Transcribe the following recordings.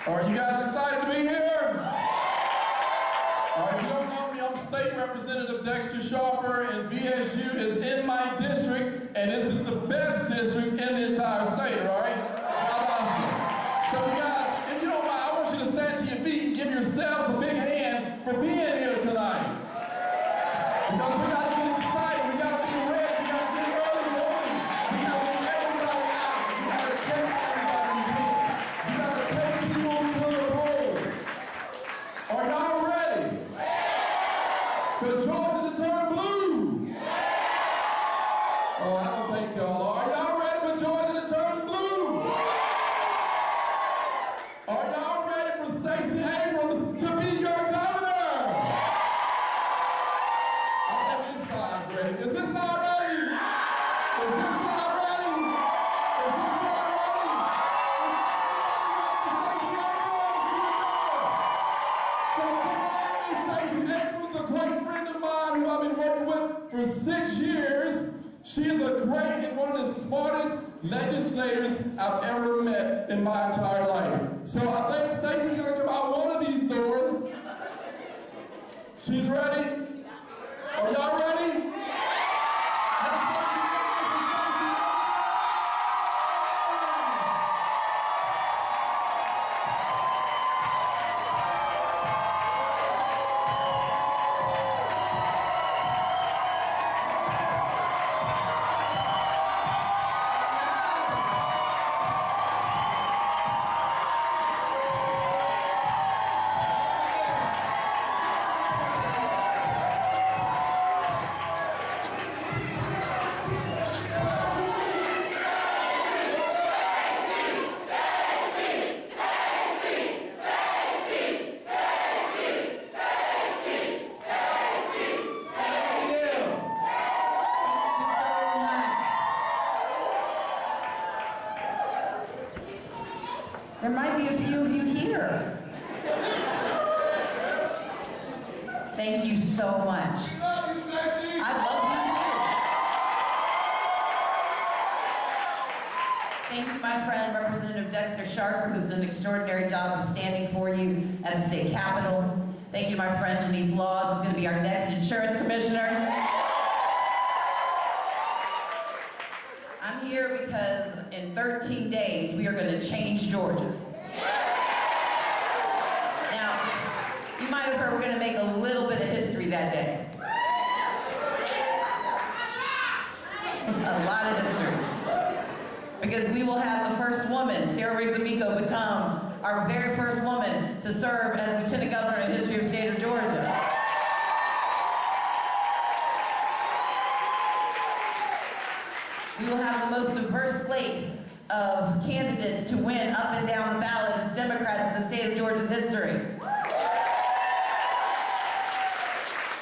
Are you guys excited to be here? All right, if you don't know me, I'm State Representative Dexter Sharper, and VSU is in my district, and this is the best district in the entire state, all right? Valdosta. So you guys, if you don't mind, I want you to stand to your feet and give yourselves a big hand for being here tonight. Because we got to get excited, we got to get ready, we got to get early morning, we got to get everybody out, we got to take everybody in, we got to take people to the polls. Are y'all ready? For Georgia to turn blue? Oh, I don't think y'all are. Are y'all ready for Georgia to turn blue? Are y'all ready for Stacy Abrams to be your governor? I bet this side's ready. Is this side ready? Is this side ready? Is this side ready? Stacy Abrams, so come on, Stacy Abrams, a great friend of mine who I've been working with for 6 years. She is a great and one of the smartest legislators I've ever met in my entire life. So I think Stacy's going to come out one of these doors. She's ready? Are y'all ready? There might be a few of you here. Thank you so much. We love you, Stacy. I love you too. Thank you, my friend, Representative Dexter Sharper, who's done an extraordinary job of standing for you at the state capitol. Thank you, my friend, Janice Laws, who's going to be our next insurance commissioner. I'm here because in 13 days, we are going to change Georgia. Now, you might have heard we're going to make a little bit of history that day. A lot of history. Because we will have the first woman, Sarah Riggs-Amico, become our very first woman to serve as Lieutenant Governor in the history of the state of Georgia. We will have the most diverse slate of candidates to win up and down the ballot as Democrats in the state of Georgia's history.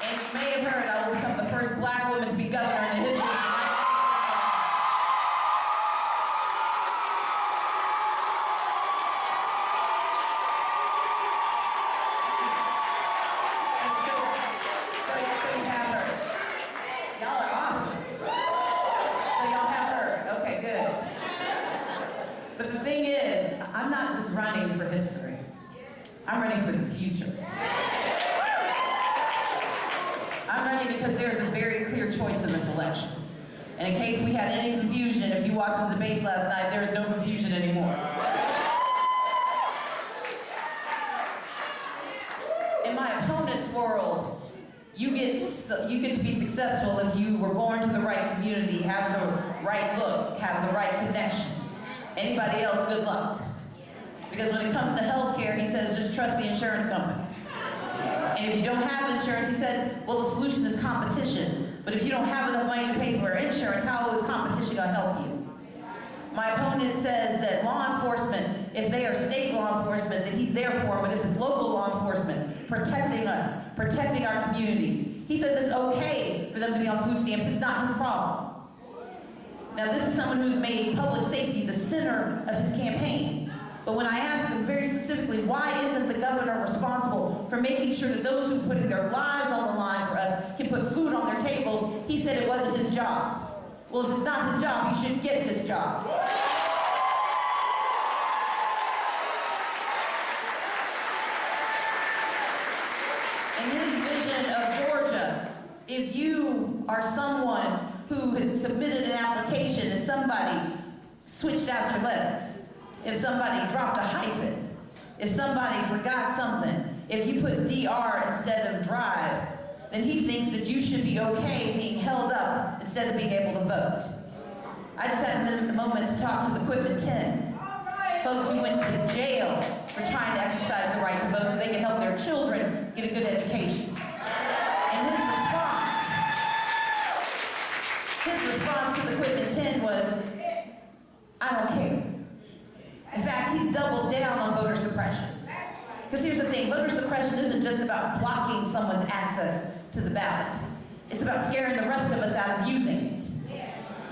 And you may have heard I will become the first black woman to be governor in the history of the United States. So you have her. Y'all are awesome. So y'all have her. Okay, good. But the thing is, I'm not just running for history. I'm running for the future. I'm running because there's a very clear choice in this election. And in case we had any confusion, if you watched the debates last night, there is no confusion anymore. In my opponent's world, you get to be successful if you were born to the right community, have the right look, have the right connections. Anybody else, good luck. Because when it comes to healthcare, he says, just trust the insurance companies. And if you don't have insurance, he said, well, the solution is competition. But if you don't have enough money to pay for insurance, how is competition going to help you? My opponent says that law enforcement, if they are state law enforcement, that he's there for them, but if it's local law enforcement, protecting us, protecting our communities, he says it's okay for them to be on food stamps. It's not his problem. Now, this is someone who's made public safety the center of his campaign. But when I asked him very specifically, why isn't the governor responsible for making sure that those who are putting their lives on the line for us can put food on their tables, he said it wasn't his job. Well, if it's not his job, he shouldn't get this job. If you are someone who has submitted an application and somebody switched out your letters, if somebody dropped a hyphen, if somebody forgot something, if you put DR instead of drive, then he thinks that you should be okay being held up instead of being able to vote. I just had a moment to talk to the Equipment 10. Folks who went to jail for trying to exercise the right to vote so they can help their children get a good education. And his response to the Equipment 10 was, I don't care. In fact, he's doubled down on voter suppression. Because here's the thing, voter suppression isn't just about blocking someone's access to the ballot. It's about scaring the rest of us out of using it.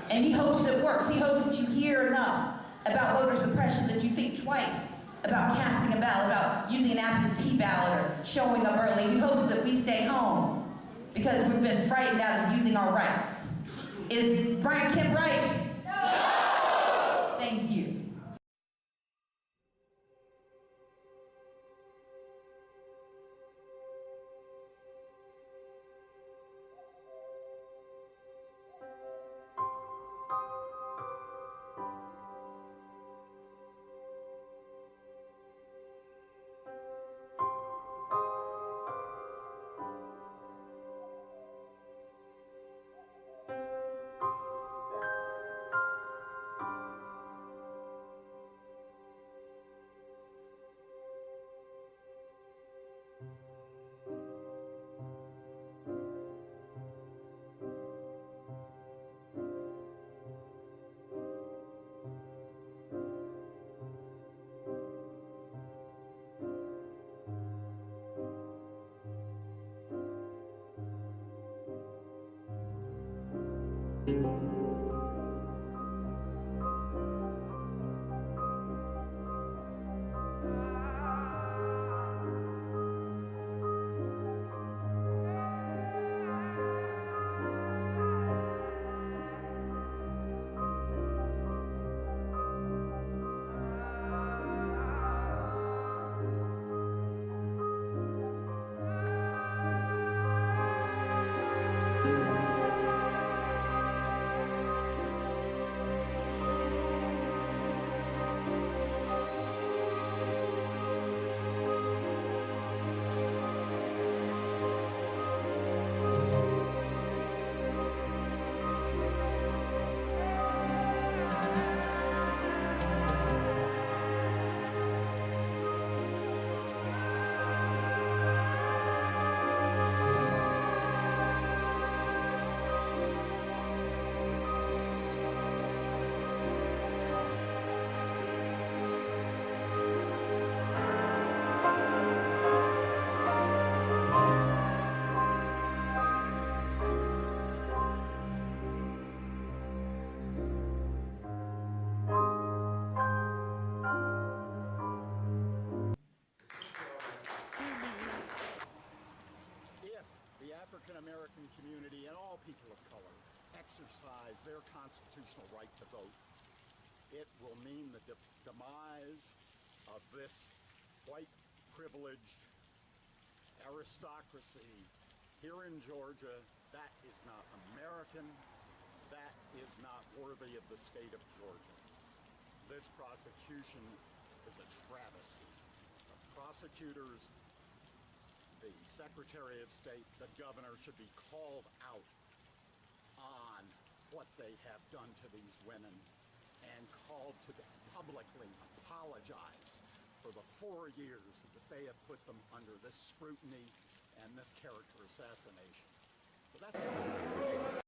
And he hopes it works. He hopes that you hear enough about voter suppression that you think twice about casting a ballot, about using an absentee ballot or showing up early. He hopes that we stay home because we've been frightened out of using our rights. Is Brian Kemp right? No! Thank you. American community and all people of color exercise their constitutional right to vote, it will mean the demise of this white privileged aristocracy here in Georgia. That is not American. That is not worthy of the state of Georgia. This prosecution is a travesty. The prosecutors, the Secretary of State, the governor should be called out on what they have done to these women and called to publicly apologize for the 4 years that they have put them under this scrutiny and this character assassination. So that's it.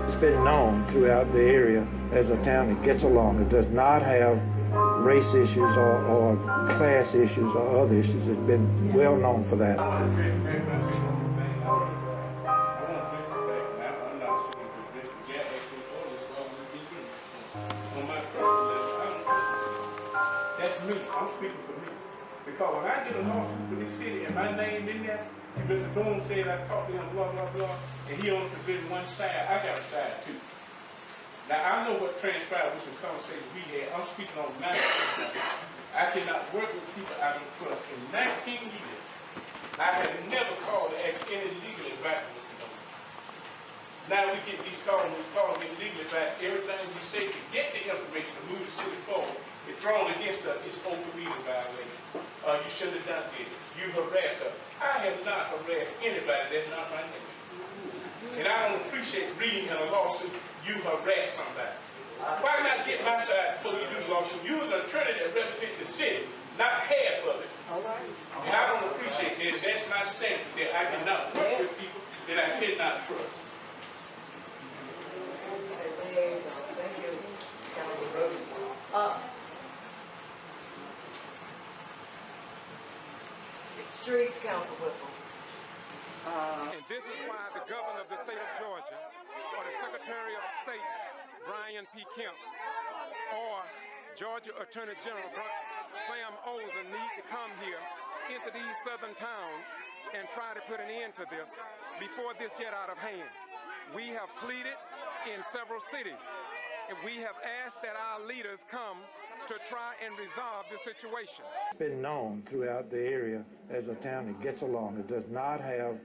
It's been known throughout the area as a town that gets along. It does not have race issues or class issues or other issues. It's been well known for that. That's me. I'm speaking for me. Because when I get a lawsuit for this city and my name in there, and Mr. Boone said I talked to him, blah, blah, blah, and he only presented one side, I got a side too. Now, I know what transpired with some conversations we had. I'm speaking on 19 years. I cannot work with people I don't trust. In 19 years, I have never called to ask any legal advice from Mr. Boone. Now we get these calls get legal advice. Everything we say to get the information to move the city forward, it's thrown against us. It's open meeting violation. You shouldn't have done this. You harassed her. I have not harassed anybody. That's not my name. And I don't appreciate reading in a lawsuit, you harass somebody. Why not get my side before you do the lawsuit? You're an attorney that represents the city, not half of it. And I don't appreciate that. That's my standard, that I cannot work with people that I cannot trust. Thank you. Streets, Council Whipple. And this is why the governor of the state of Georgia, or the Secretary of State, Brian P. Kemp, or Georgia Attorney General Sam Olsen need to come here into these southern towns and try to put an end to this before this get out of hand. We have pleaded in several cities, and we have asked that our leaders come to try and resolve the situation. It's been known throughout the area as a town that gets along. It does not have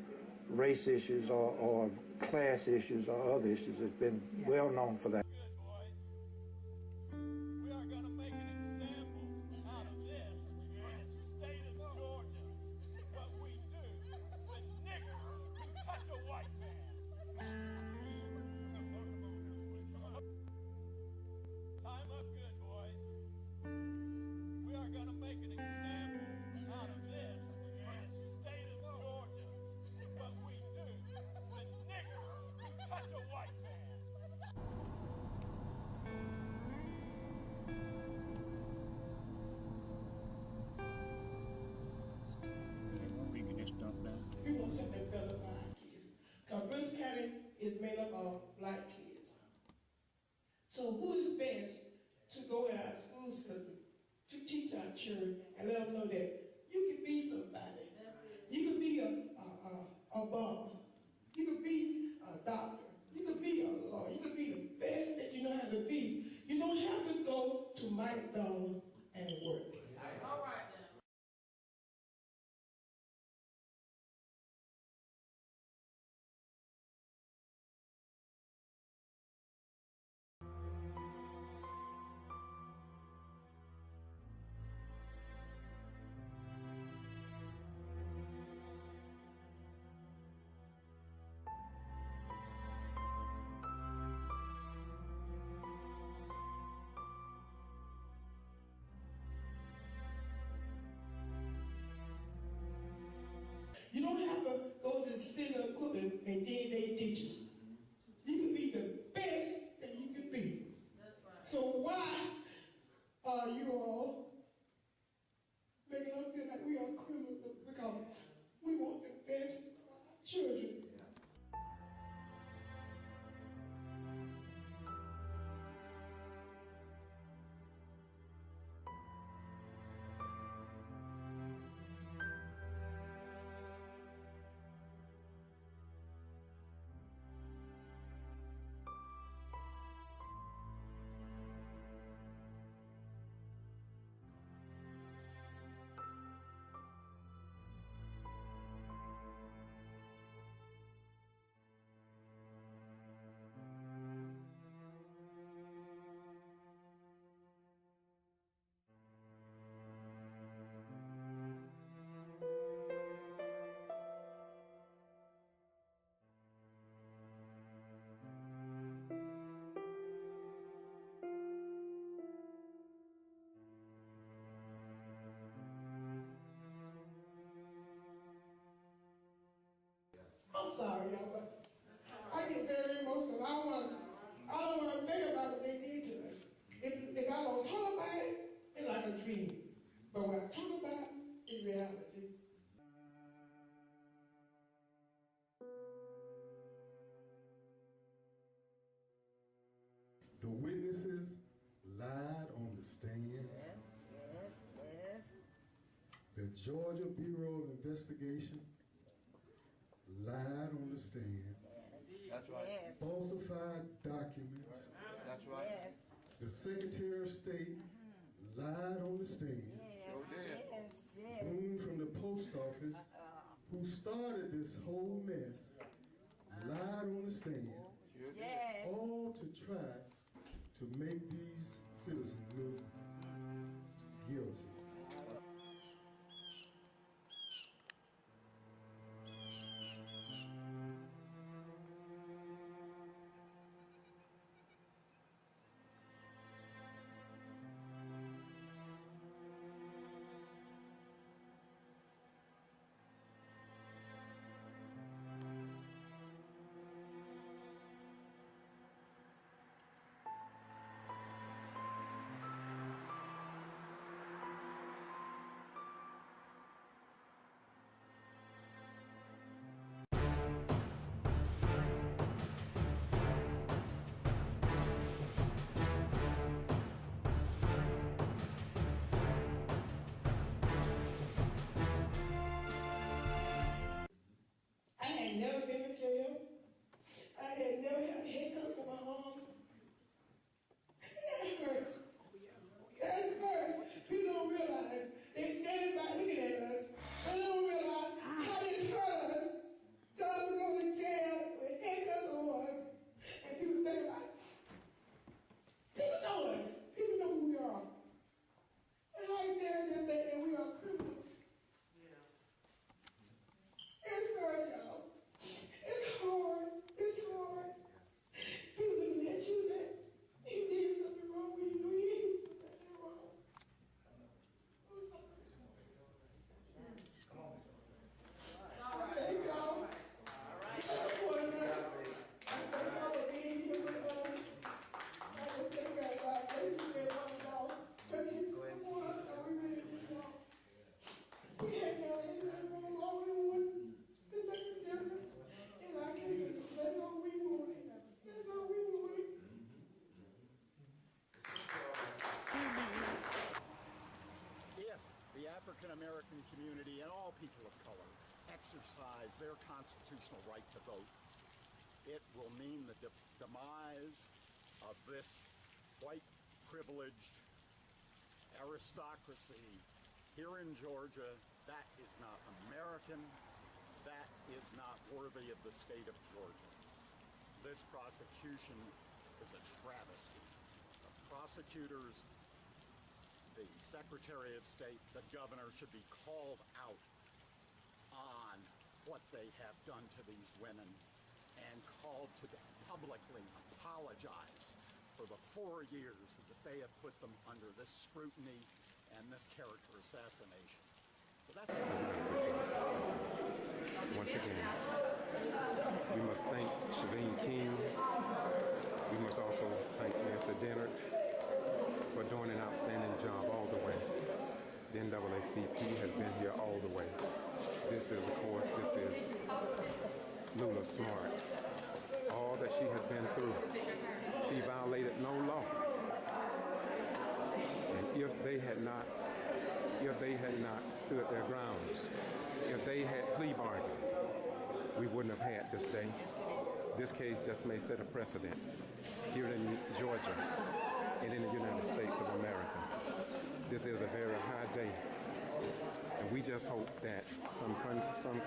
race issues or class issues or other issues. It's been well known for that. We are going to make an example out of this in the state of Georgia. What we do with niggers who touch a white man. Time up good, boys. We are going to make an example out of this in the state of Georgia. What we do with niggers who touch a white man. We want something better for our kids. Because Prince County is made up of black kids. So who is best to go in our school system to teach our children and let them know that you can be somebody. You can be a barber. You can be a doctor. You can be a lawyer. You can be the best that you know how to be. You don't have to go to McDonald's and work. All right. You don't have to go to the center of equipment and then they teach us. You can be the best that you can be. children. I'm sorry, y'all, but I get very emotional. I don't want to think about what they did to us. If I don't talk about it, it's like a dream. But when I talk about it, it's reality. The witnesses lied on the stand. Yes. The Georgia Bureau of Investigation lied on the stand. That's right. Yes. Falsified documents. That's right. Yes. The Secretary of State lied on the stand. Sure did. Yes. Boone from the post office, who started this whole mess, lied on the stand. Sure did. Yes. All to try to make these citizens look guilty. I had never been to jail. I had never had handcuffs on my arms. And that hurts. That hurts. People don't realize. They standing by looking at us. They don't realize how this hurt us. Dogs go to jail with handcuffs on us. And people think about it. People know us. People know who we are. And how you dare them think that we are criminals. It's hard, y'all. It's hard. It's hard. People looking at you that he did something wrong when you know he did something wrong. I'm sorry. I thank y'all. For supporting us. I thank y'all for being here with us. I just thank God bless you for one of y'all. Continue to support us because we really need y'all. We had never done anything wrong. All we wanted to make a difference in our community. That's all we wanted. That's all we wanted. If the African American community and all people of color exercise their constitutional right to vote, it will mean the demise of this white privileged aristocracy here in Georgia. That is not American. That is not worthy of the state of Georgia. This prosecution is a travesty. The prosecutors, the Secretary of State, the governor should be called out on what they have done to these women and called to publicly apologize for the 4 years that they have put them under this scrutiny and this character assassination. So that's Once again, we must thank Shaveen King. We must also thank Nancy Dennard for doing an outstanding job all the way. The NAACP has been here all the way. This is, of course, Lula Smart. All that she has been through. She violated no law. And if they had not stood their grounds, if they had plea bargained, we wouldn't have had this day. This case just may set a precedent here in Georgia and in the United States of America. This is a very high day, and we just hope that some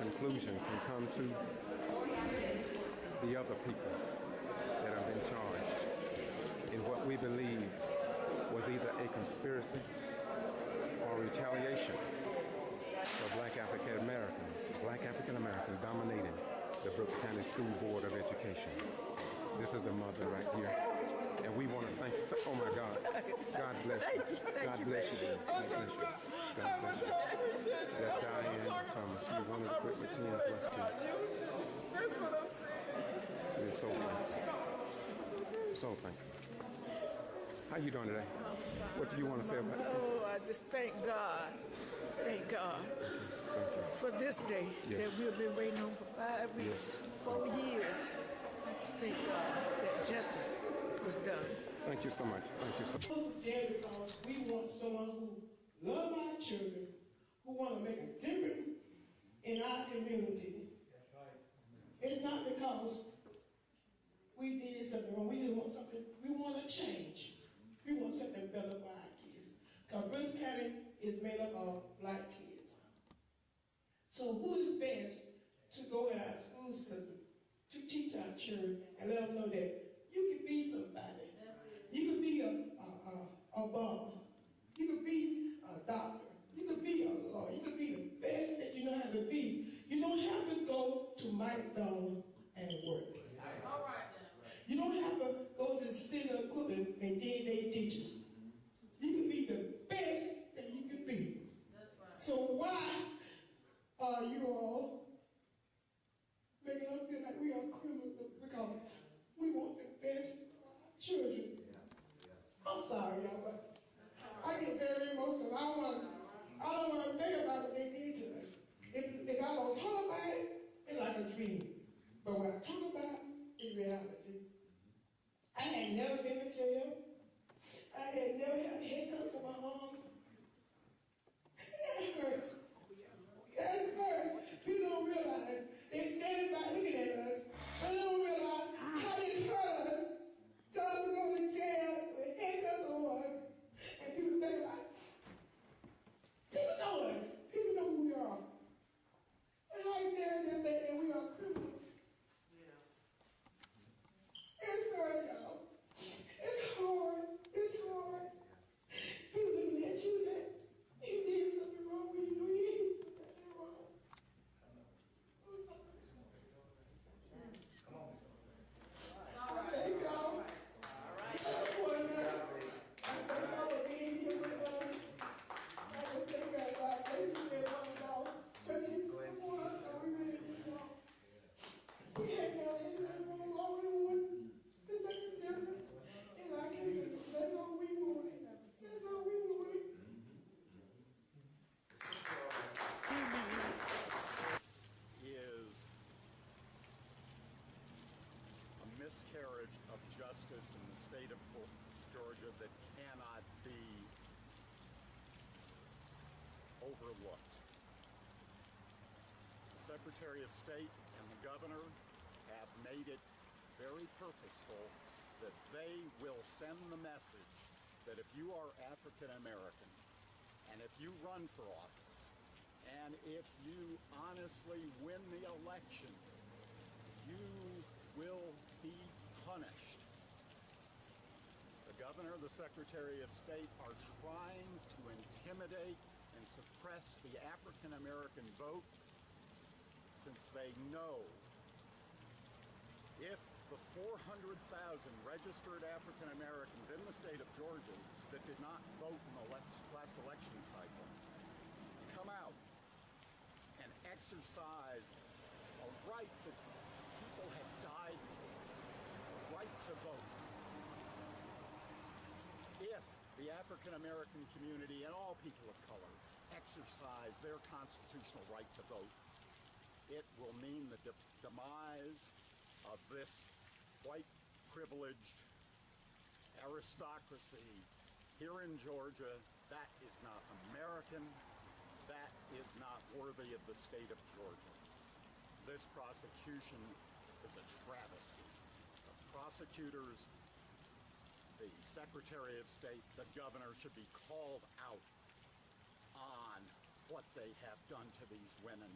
conclusion can come to the other people that have been charged in what we believe was either a conspiracy or retaliation for Black African Americans dominating the Brooks County School Board of Education. This is the mother right here. And we want to thank, oh my God, God bless you. God bless you. God bless you. God bless you. That's Diane Thomas. She's one of the quick 10 plus 2. That's what I'm saying. We're so thankful. So thankful. How you doing today? What do you want to say about it? Oh, I just thank God. Thank God for this day that we've been waiting on for 4 years. I just thank God that justice was done. Thank you so much. Thank you so much. Because we want someone who loves our children, who want to make a difference in our community. That's right. It's not because we did something wrong. We just want something. We want to change. We want something better for our kids. Because Brooks County is made up of Black kids. So who is best to go in our school system to teach our children and let them know that you can be somebody. You can be a barber. You can be a doctor. You can be a lawyer. You can be the best that you know how to be. You don't have to go to McDonald's and work. All right. You don't have to go to the city of equipment and get their teachers. You can be the best that you can be. That's right. So why are you all making us feel like we are criminals because we want the best for our children? I'm sorry, y'all, but I get very emotional. I don't want to think about what they did to us. If I don't talk about it, it's like a dream. But when I talk about it, it's reality. I had never been to jail. I had never had handcuffs on my arms. And that hurts. That hurts. People don't realize. They're standing by looking at us. They don't realize how this hurt us. Girls are going to jail with handcuffs on us. And people think like, people know us. People know who we are. And how you dare them that we are criminals. It's hard, y'all. It's hard. It's hard. People looking at you that you did something wrong when you knew you did something wrong. I'm sorry. I thank y'all. I thank y'all for being here with us. I just thank God, God bless you, everyone, y'all. Continue to support us, God. We really need y'all. We ain't got anything wrong. All we want to make a difference in our community. That's all we wanted. That's all we wanted. Is a miscarriage of justice in the state of Georgia that cannot be overlooked. The Secretary of State and the Governor have made it very purposeful that they will send the message that if you are African American and if you run for office and if you honestly win the election, you will be punished. The Governor and the Secretary of State are trying to intimidate and suppress the African American vote since they know if the 400,000 registered African Americans in the state of Georgia that did not vote in the last election cycle come out and exercise a right that people have died for, the right to vote. If the African American community and all people of color exercise their constitutional right to vote, it will mean the demise of this white privileged aristocracy here in Georgia. That is not American. That is not worthy of the state of Georgia. This prosecution is a travesty. The prosecutors, the Secretary of State, the governor should be called out on what they have done to these women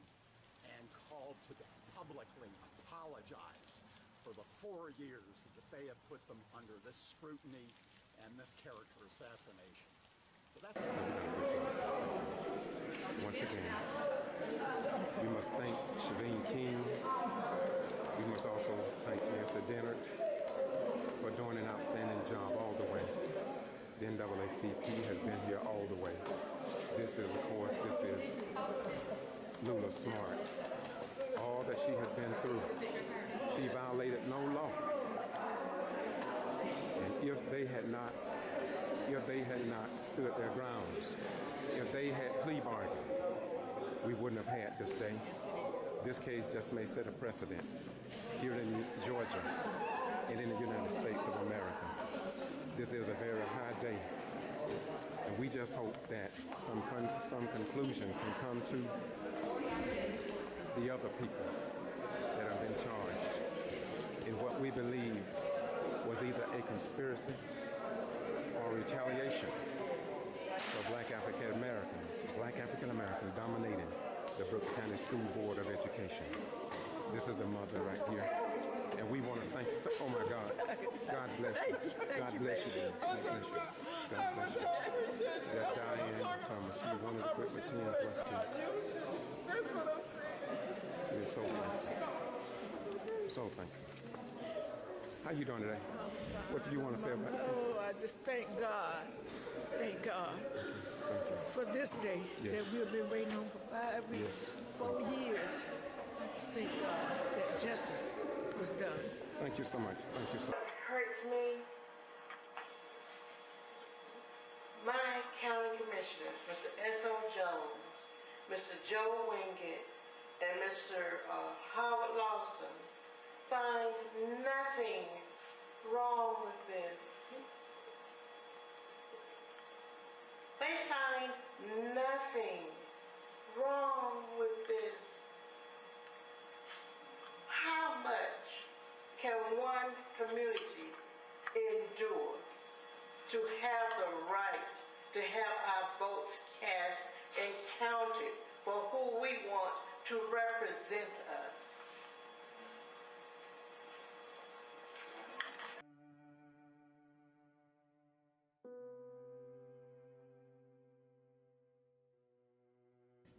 and called to publicly apologize for the 4 years that they have put them under this scrutiny and this character assassination. So that's Once again, we must thank Shaveen King. We must also thank Mr. Dennard for doing an outstanding job all the way. The NAACP has been here all the way. This is, of course, Lula Smart. All that she has been through, she violated no law. And if they had not stood their grounds, if they had plea bargained, we wouldn't have had this day. This case just may set a precedent here in Georgia and in the United States of America. This is a very high day, and we just hope that some conclusion can come to the other people that have been charged in what we believe was either a conspiracy or retaliation for Black African Americans dominating the Brooks County School Board of Education. This is the mother right here. And we want to thank you. Oh my God. God bless you. God bless you. God bless you. God bless you. That's Diane Thomas. She wanted to quit with 10 plus 2. That's what I'm saying. We're so thankful. So thankful. How you doing today? What do you want to say about it? Oh, I just thank God. Thank God. For this day that we've been waiting on for 4 years. I just thank God that justice was done. Thank you so much. Thank you so much. What hurts me, my county commissioners, Mr. S.O. Jones, Mr. Joe Wingate, and Mr. Howard Lawson, find nothing wrong with this. They find nothing wrong with this. How much can one community endure to have the right to have our votes cast and counted for who we want to represent us?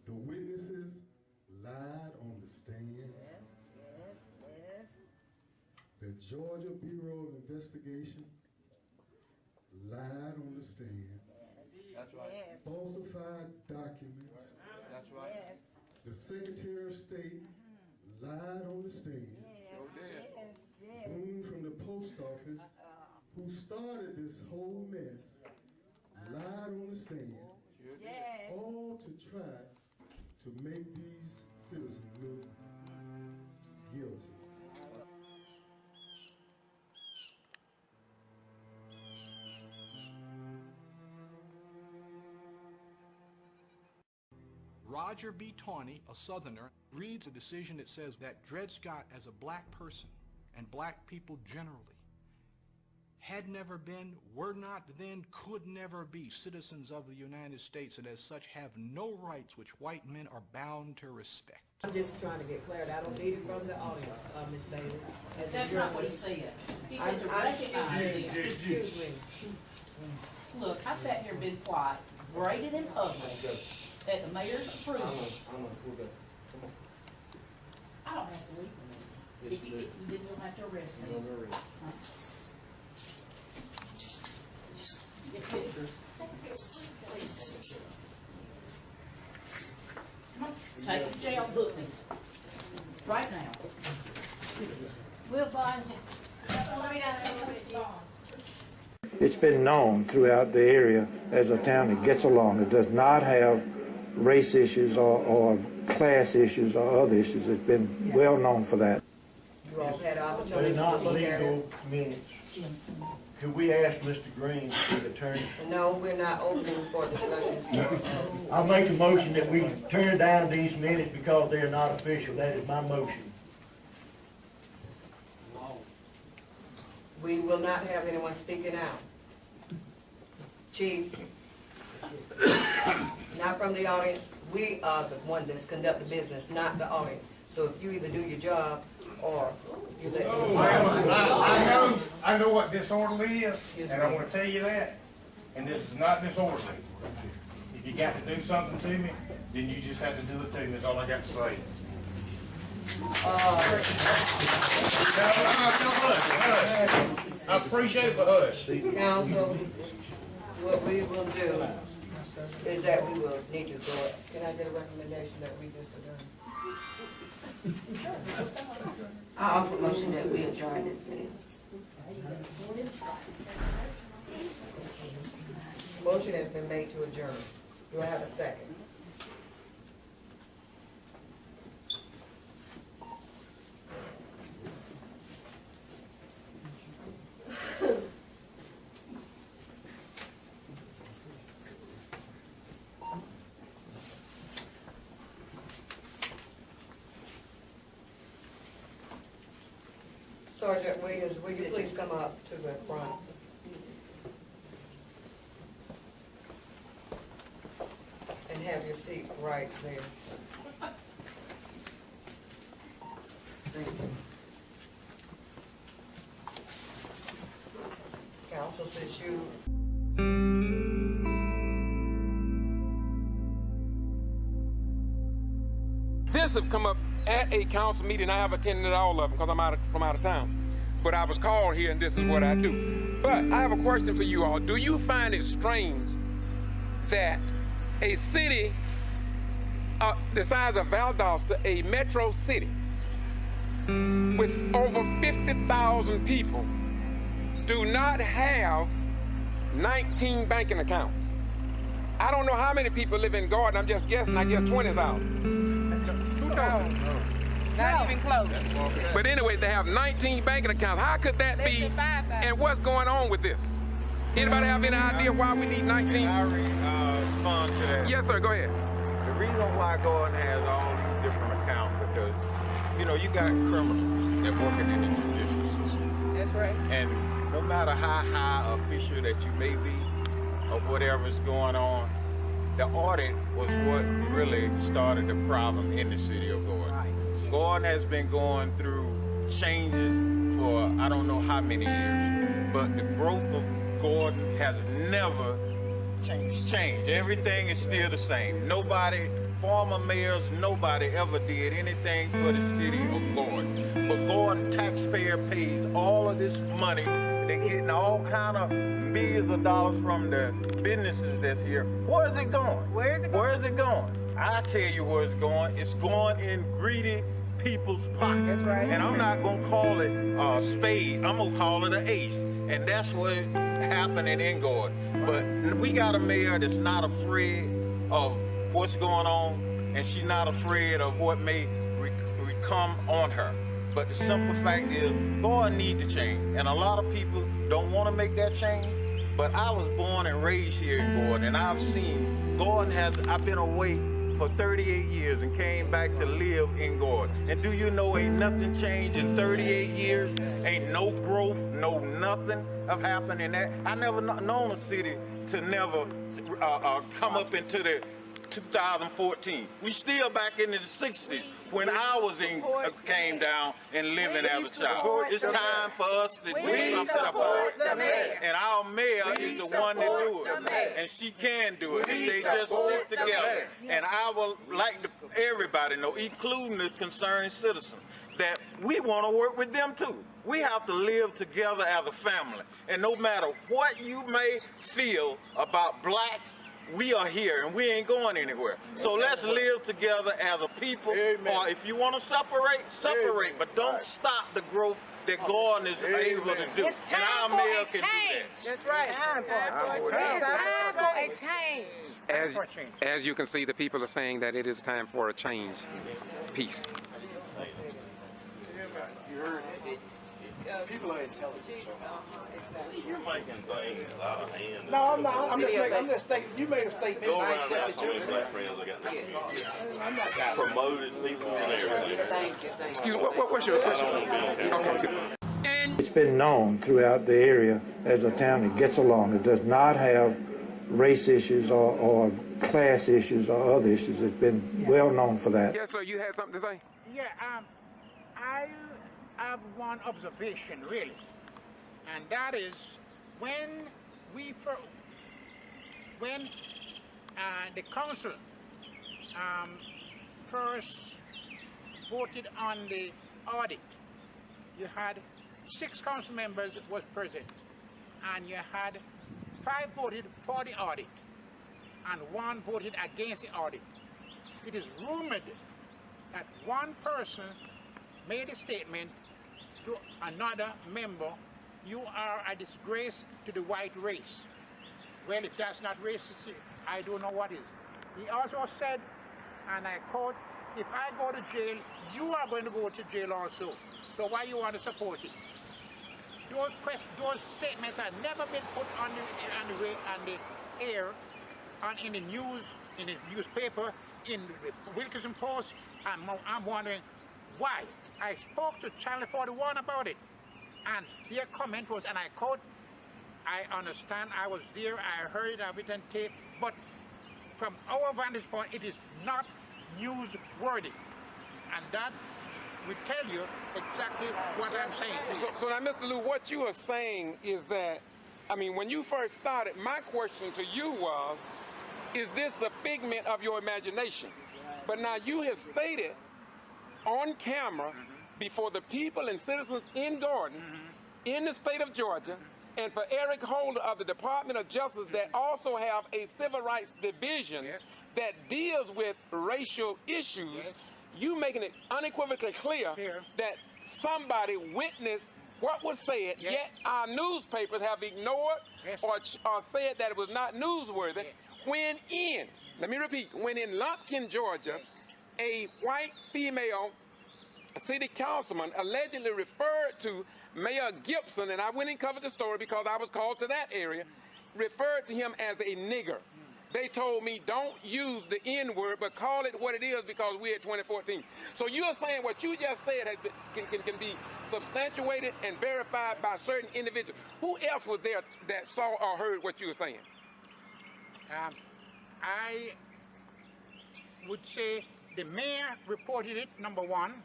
The witnesses lied on the stand. Yes. The Georgia Bureau of Investigation lied on the stand. That's right. Falsified documents. That's right. The Secretary of State lied on the stand. Boone from the post office, who started this whole mess, lied on the stand. All to try to make these citizens look guilty. Roger B. Tawney, a Southerner, reads a decision that says that Dred Scott, as a black person, and black people generally, had never been, were not then, could never be citizens of the United States, and as such have no rights which white men are bound to respect. I'm just trying to get clarity. I don't need it from the audience, Ms. Bailey. That's not what he said. He said to recognize them. Excuse me. Look, I sat here and been quiet, graded in public, at the mayor's approval. I don't have to leave the meeting. If you didn't, you'll have to arrest me. Get pictures. Take a picture. Please take a picture. Come on, take it to jail, book me. Right now. We'll bind you. It's been known throughout the area as a town that gets along. It does not have race issues or class issues or other issues. It's been well known for that. You all had an opportunity They're to not look at it. legal minutes. Could we ask Mr. Green, the attorney? No, we're not opening for discussion. I'll make a motion that we turn down these minutes because they are not official. That is my motion. We will not have anyone speaking out. Chief, not from the audience. We are the one that's conducting business, not the audience. So if you either do your job or you let I know what disorderly is, and I want to tell you that. And this is not disorderly. If you got to do something to me, then you just have to do it to me. That's all I got to say. I appreciate it, but hush. Council, what we will do is that we will need to go. Can I get a recommendation that we just adjourn? I offer a motion that we adjourn this meeting. Motion has been made to adjourn. Do I have a second? Sergeant Williams, will you please come up to the front? And have your seat right there. Thank you. Council, since you This have come up at a council meeting. I have attended all of them because I'm from out of town. But I was called here, and this is what I do. But I have a question for you all. Do you find it strange that a city the size of Valdosta, a metro city with over 50,000 people, do not have 19 banking accounts? I don't know how many people live in Gordon. I'm just guessing. I guess 20,000. Not even close. But anyway, they have 19 banking accounts. How could that be? And what's going on with this? Anybody have any idea why we need 19? I respond to that. Yes, sir. Go ahead. The reason why Gordon has all these different accounts because, you know, you got criminals that working in the judicial system. That's right. And no matter how high official that you may be or whatever's going on, the audit was what really started the problem in the city of Gordon. Gordon has been going through changes for I don't know how many years, but the growth of Gordon has never changed. Everything is still the same. Nobody, former mayors, nobody ever did anything for the city of Gordon. But Gordon taxpayer pays all of this money. They're getting all kind of millions of dollars from the businesses that's here. Where is it going? Where is it going? I tell you where it's going. It's going in greedy people's pockets. That's right. And I'm not gonna call it a spade. I'm gonna call it an ace. And that's what's happening in Gordon. But we got a mayor that's not afraid of what's going on, and she's not afraid of what may come on her. But the simple fact is, Gordon needs to change. And a lot of people don't want to make that change. But I was born and raised here in Gordon, and I've seen I've been away for 38 years and came back to live in Gordon. And do you know ain't nothing changed in 38 years? Ain't no growth, no nothing have happened in that. I never known a city to never come up into the 2014. We still back into the 60s when I was came down and living as a child. It's time for us to do something about it. And our mayor is the one that do it. And she can do it if they just stick together. And I would like everybody know, including the concerned citizens, that we want to work with them too. We have to live together as a family. And no matter what you may feel about blacks, we are here and we ain't going anywhere. So let's live together as a people. Or if you want to separate, but don't stop the growth that Gordon is able to do. And our mayor can do that. That's right. Time for a change. As you can see, the people are saying that it is time for a change. Peace. You heard it? People are intelligent. Exactly. You're making things out of hand. No, I'm not. I'm just thinking. You made a statement. Go I around and ask accept how it. many black friends I got. I'm not Promoted people and everything. Thank you. Excuse me, what's your question? It's been known throughout the area as a town that gets along. It does not have race issues or class issues or other issues. It's been well known for that. Yes, sir, you had something to say? Yeah, I have one observation, really, and that is when the council first voted on the audit, you had 6 council members was present, and you had 5 voted for the audit, and 1 voted against the audit. It is rumored that one person made a statement to another member, "You are a disgrace to the white race." Well, if that's not racist, I don't know what is. He also said, and I quote, "If I go to jail, you are going to go to jail also. So why you want to support it?" Those statements have never been put on the air, in the news, in the newspaper, in the Wilkinson Post. I'm wondering why. I spoke to Channel 41 about it, and their comment was, and I quote, "I understand, I was there, I heard it, I've written tape, but from our vantage point, it is not newsworthy." And that will tell you exactly what I'm saying. So now, Mr. Lew, what you are saying is that, I mean, when you first started, my question to you was, is this a figment of your imagination? But now you have stated on camera before the people and citizens in Gordon, in the state of Georgia, and for Eric Holder of the Department of Justice that also have a civil rights division that deals with racial issues, you making it unequivocally clear that somebody witnessed what was said, yet our newspapers have ignored or said that it was not newsworthy, when in, let me repeat, when in Lumpkin, Georgia, a white female city councilman allegedly referred to Mayor Gibson, and I went and covered the story because I was called to that area, referred to him as a nigger. They told me don't use the N-word, but call it what it is because we're at 2014. So you're saying what you just said has been, can be substantiated and verified by certain individuals. Who else was there that saw or heard what you were saying? I would say the mayor reported it, number one,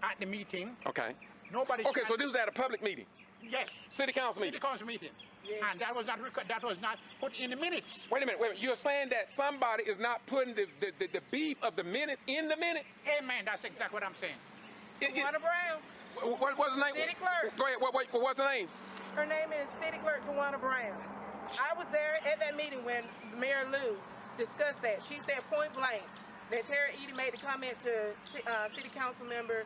at the meeting. Okay. Nobody. Okay, so this was at a public meeting? Yes. City council meeting? City council meeting. And that was not put in the minutes. Wait a minute. You're saying that somebody is not putting the beef of the minutes in the minutes? Amen. That's exactly what I'm saying. Tawana Brown. What's the name? City clerk. Go ahead. What's the name? Her name is City Clerk Tawana Brown. I was there at that meeting when Mayor Lew discussed that. She said point blank that Tara Edie made the comment to City Council Member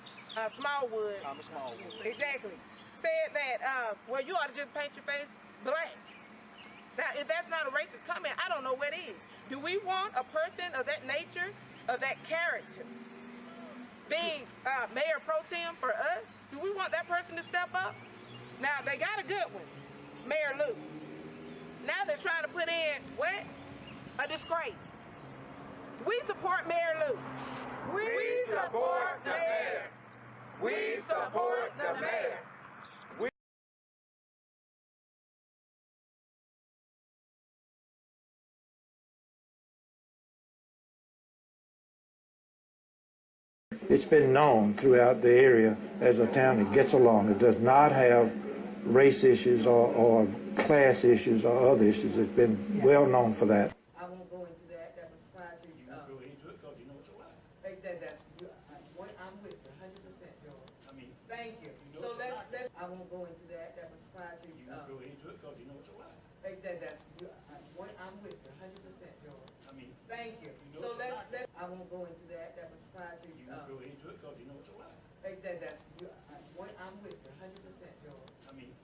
Smallwood. Thomas Smallwood. Exactly. Said that, well, you ought to just paint your face black. Now, if that's not a racist comment, I don't know what is. Do we want a person of that nature, of that character, being Mayor Pro Tem for us? Do we want that person to step up? Now, they got a good one, Mayor Lew. Now they're trying to put in, what? A disgrace. We support Mayor Lew. We support the mayor. We support the mayor. It's been known throughout the area as a town that gets along. It does not have race issues or class issues or other issues. It's been well known for that. I won't go into that. That was prior to you. Go into it because you know it's a lie. I'm with you 100%, George. Thank you. So that's I won't go into that. That was prior to you. Go into it because you know it's a lie. I'm with you 100%, George. Thank you. So that's I won't go into that. That was prior to you. Go into it because you know it's a lie. I'm with you 100%, George.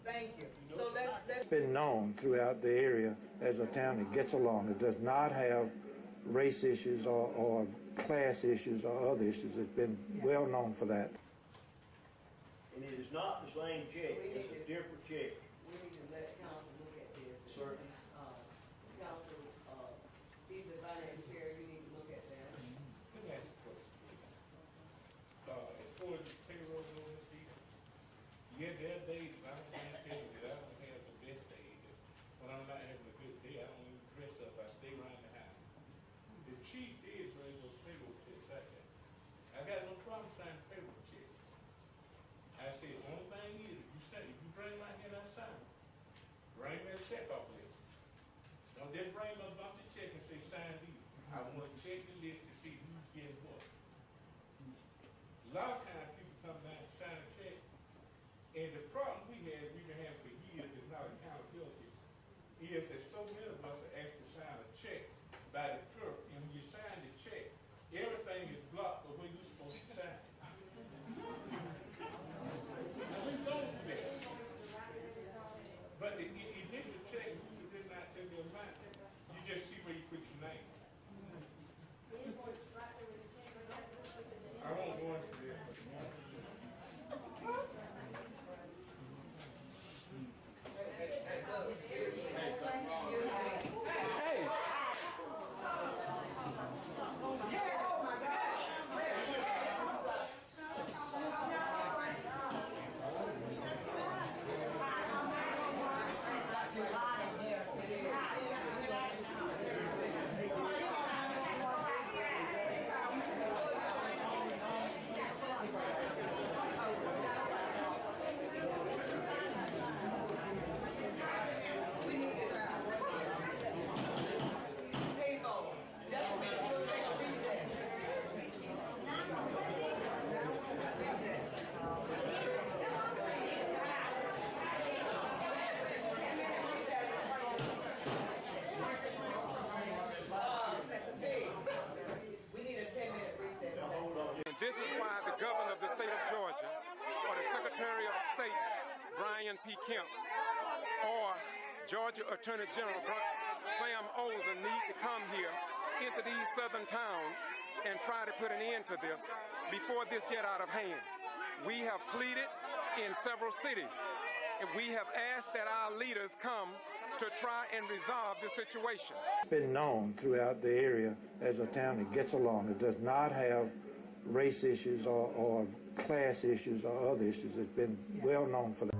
Thank you. So that's It's been known throughout the area as a town that gets along. It does not have race issues or class issues or other issues. It's been well known for that. And it is not the same check, it's a different check. We need to let council look at this. Certainly. Council, he's the finance chair, you need to look at that. Let me ask you a question, please. As far as the payroll goes, yeah, there are days I don't mind telling you that I don't have the best days. When I'm not having a good day, I don't even dress up. I stay around the house. The chief did bring those payroll checks out there. I got no problem signing payroll checks. I said, the only thing is, if you bring my hand, I sign it. Bring me a check off list. Don't just bring me a bunch of checks and say sign these. I want to check the list to see who's getting what. A lot of times people come down and sign a check, and the problem we've been having for years is not accountability. Is that so many of us are asked to sign a check by the clerk, and when you sign the check, everything is blocked the way you're supposed to sign it. We don't do that. But the initial check, you did not tell the amount. You just see where you put your name. I won't go into that. This is why the governor of the state of Georgia, or the Secretary of State, Brian P. Kemp, or Georgia Attorney General Sam Olsen need to come here into these southern towns and try to put an end to this before this get out of hand. We have pleaded in several cities, and we have asked that our leaders come to try and resolve this situation. It's been known throughout the area as a town that gets along. It does not have race issues or class issues or other issues. It's been well known for that.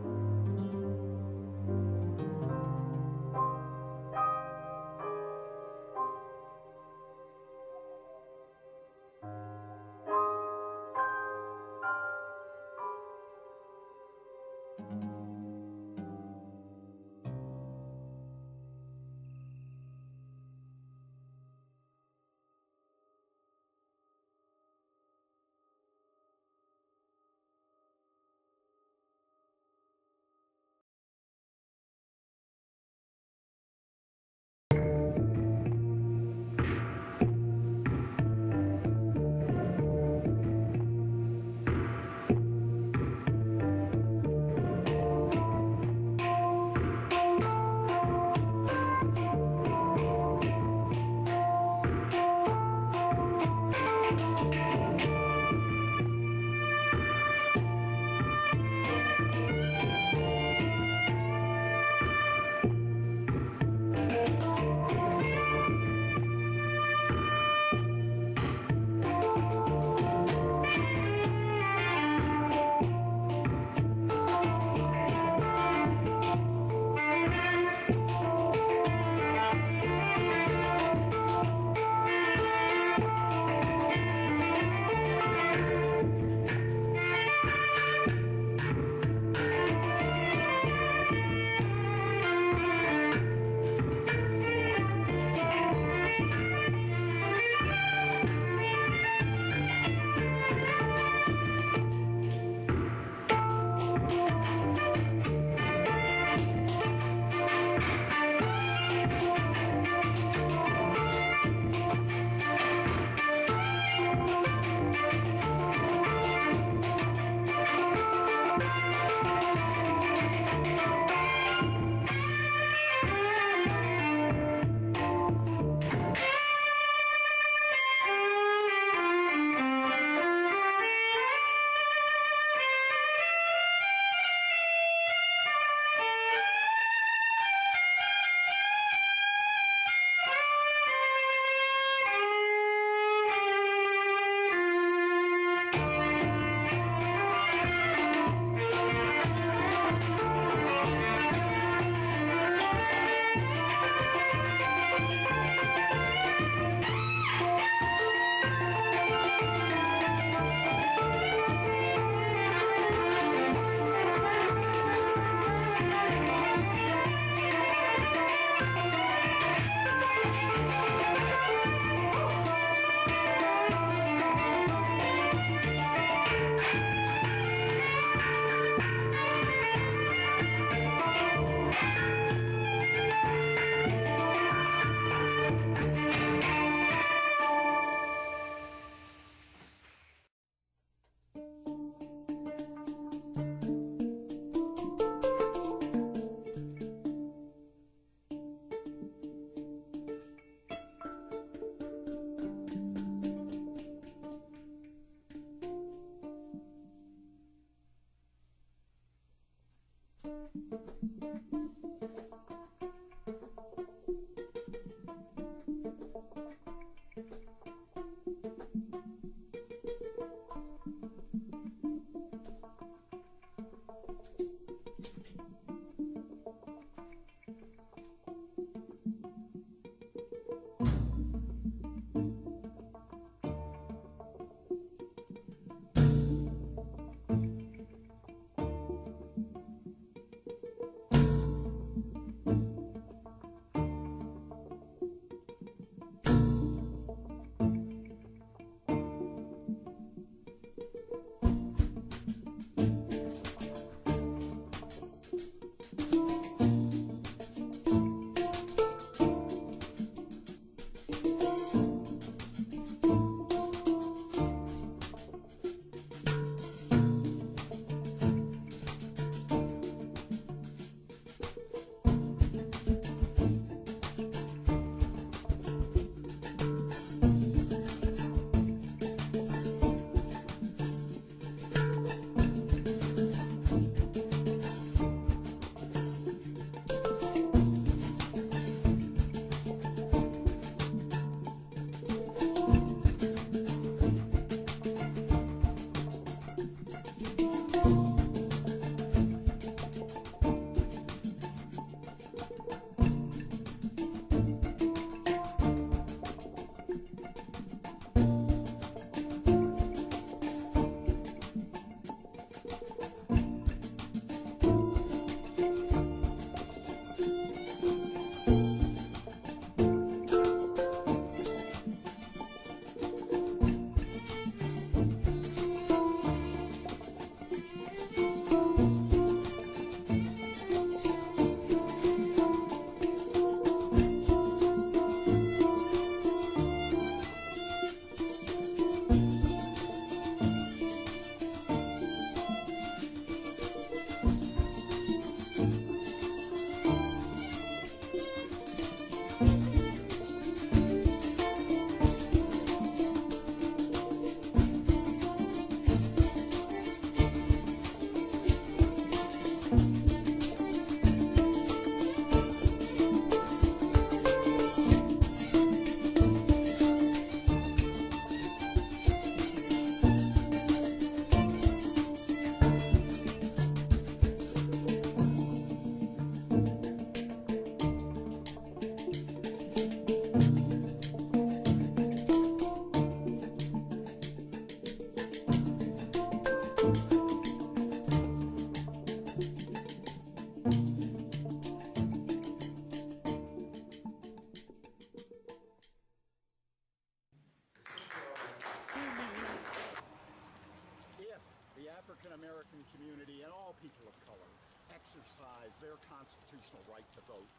African-American community and all people of color exercise their constitutional right to vote,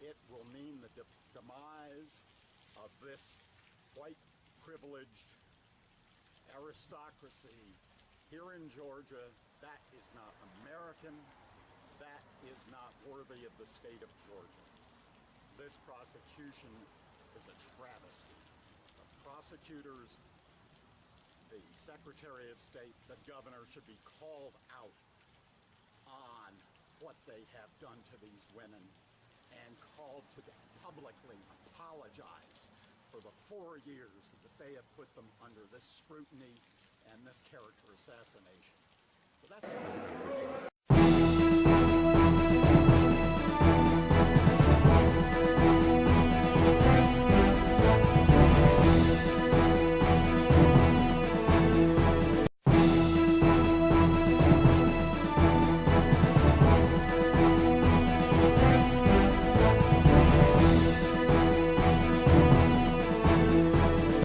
it will mean the demise of this white privileged aristocracy here in Georgia. That is not American. That is not worthy of the state of Georgia. This prosecution is a travesty. The prosecutors, the Secretary of State, the governor should be called out on what they have done to these women and called to publicly apologize for the 4 years that they have put them under this scrutiny and this character assassination. So that's